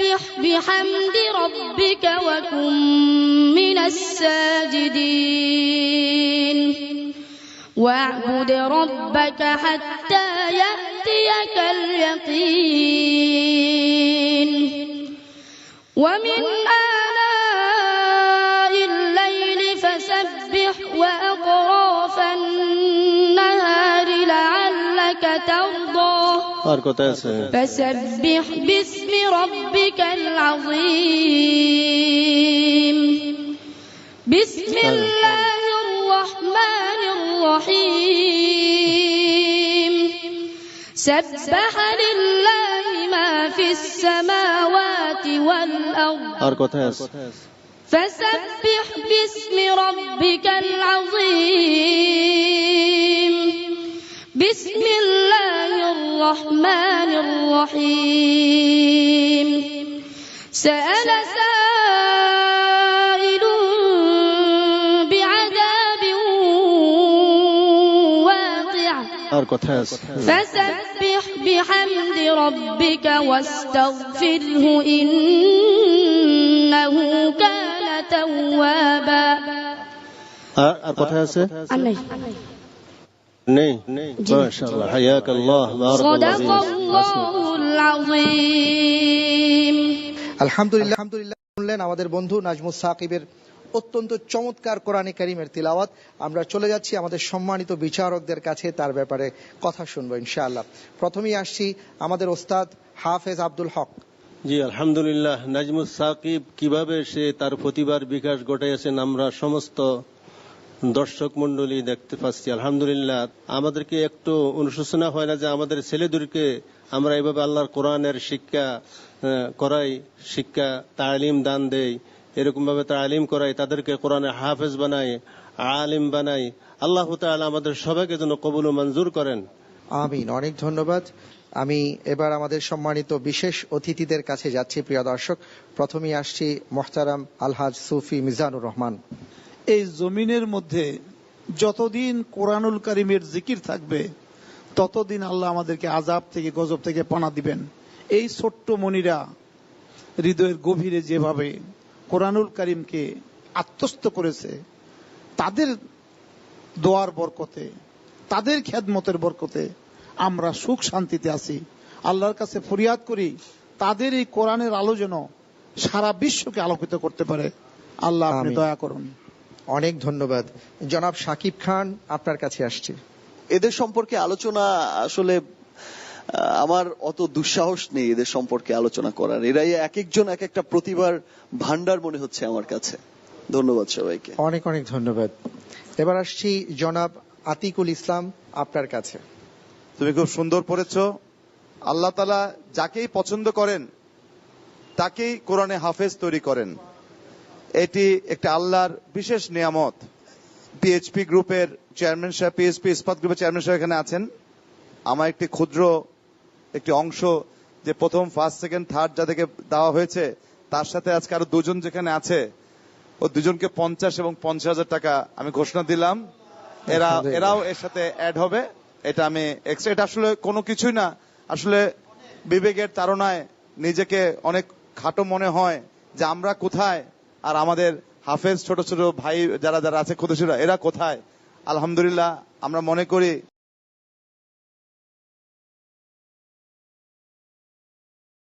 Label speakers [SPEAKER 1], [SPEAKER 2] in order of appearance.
[SPEAKER 1] فسبح بحمد ربك وكن من الساجدين واعبد ربك حتى يأتيك اليقين ومن آناء الليل فسبح وأطراف النهار لعلك ترضى فسبح باسم ربك العظيم بسم الله الرحمن الرحيم سبح لله ما في السماوات والأرض فسبح باسم ربك العظيم بسم الله الرحمن الرحيم سأل سائل بعذاب واقع فسبح بحمد ربك واستغفره إنه كان توابا
[SPEAKER 2] মাশাআল্লাহ হায়াকাল্লাহ
[SPEAKER 1] সাদাকাল্লাহুল আযীম।
[SPEAKER 3] আলহামদুলিল্লাহ শুনলেন আমাদের বন্ধু নাজমুস সাকিবের অত্যন্ত চমৎকার কোরআনে কারীমের তিলাওয়াত। আমরা চলে যাচ্ছি আমাদের সম্মানিত বিচারকদের কাছে, তার ব্যাপারে কথা শুনবো ইনশাআল্লাহ। প্রথমেই আসছি আমাদের ওস্তাদ হাফেজ আব্দুল হক।
[SPEAKER 2] জি আলহামদুলিল্লাহ, নাজমুস সাকিব কিভাবে সে তার প্রতিভার বিকাশ ঘটাইয়াছেন আমরা সমস্ত দর্শক মন্ডলী দেখতে পাচ্ছি। আলহামদুলিল্লাহ, আমাদেরকে একটু অনুশোচনা হয় না যে আমাদের ছেলেদেরকে আমরা এইভাবে আল্লাহর কোরআনের শিক্ষা করাই, শিক্ষা তালিম দান দেই, এরকম ভাবে তালিম করাই, তাদেরকে কোরআনের হাফেজ বানাই, আলিম বানাই। আল্লাহ তাআলা আমাদের সবাইকে যেন কবুল ও মঞ্জুর করেন।
[SPEAKER 3] আমিন। অনেক ধন্যবাদ। আমি এবার আমাদের সম্মানিত বিশেষ অতিথিদের কাছে যাচ্ছি। প্রিয় দর্শক, প্রথমেই আসছি মোহতারাম আলহাজ সুফি মিজানুর রহমান।
[SPEAKER 4] এই জমিনের মধ্যে যতদিন কোরআনুল কারীমের জিকির থাকবে ততদিন আল্লাহ আমাদেরকে আযাব থেকে, গজব থেকে পানা দিবেন। এই ছোট্ট মনিরা হৃদয়ের গভীরে যেভাবে কোরআনুল কারীমকে আত্মস্থ করেছে, তাদের দোয়ার বরকতে, তাদের খেদমতের বরকতে আমরা সুখ শান্তিতে আছি। আল্লাহর কাছে ফরিয়াদ করি তাদের এই কোরআনের আলো যেন সারা বিশ্বকে আলোকিত করতে পারে। আল্লাহ আপনি দয়া করুন।
[SPEAKER 3] অনেক ধন্যবাদ। জনাব শাকিব খান, আপনার কাছে আসছি।
[SPEAKER 5] এদের সম্পর্কে আলোচনা, আসলে আমার অত দুঃসাহস নেই এদের সম্পর্কে আলোচনা করার। এরাই এক একজন এক একটা প্রতিভার ভান্ডার মনে হচ্ছে আমার কাছে। ধন্যবাদ সবাইকে।
[SPEAKER 3] অনেক অনেক ধন্যবাদ। এবার আসছি জনাব আতিকুল ইসলাম, আপনার কাছে।
[SPEAKER 6] তুমি খুব সুন্দর পড়েছো। আল্লাহ তাআলা যাকেই পছন্দ করেন তাকেই কোরআনে হাফেজ তৈরি করেন। এটি একটা আল্লাহর বিশেষ নিয়ামত। পিএইচপি গ্রুপের চেয়ারম্যান সাহেব, পিএইচপি ইস্পাত গ্রুপের চেয়ারম্যান সাহেব এখানে আছেন। আমার একটি ক্ষুদ্র একটি অংশ, যে প্রথম, ফার্স্ট, সেকেন্ড, থার্ড যাদেরকে দেওয়া হয়েছে, তার সাথে আজকে আরো দুজন যেখানে আছে, ও দুজনকে 50 এবং 50,000 টাকা আমি ঘোষণা দিলাম। এরাও এর সাথে অ্যাড হবে। এটা আমি এক্সট্রা, এটা আসলে কোনো কিছুই না, আসলে বিবেকের তাড়নায় নিজেকে অনেক খাটো মনে হয় যে আমরা কোথায়, আর আমাদের হাফেজ ছোট ছোট ভাই যারা যারা আছে ক্ষুদ্র, এরা কোথায়। আলহামদুলিল্লাহ, আমরা মনে করি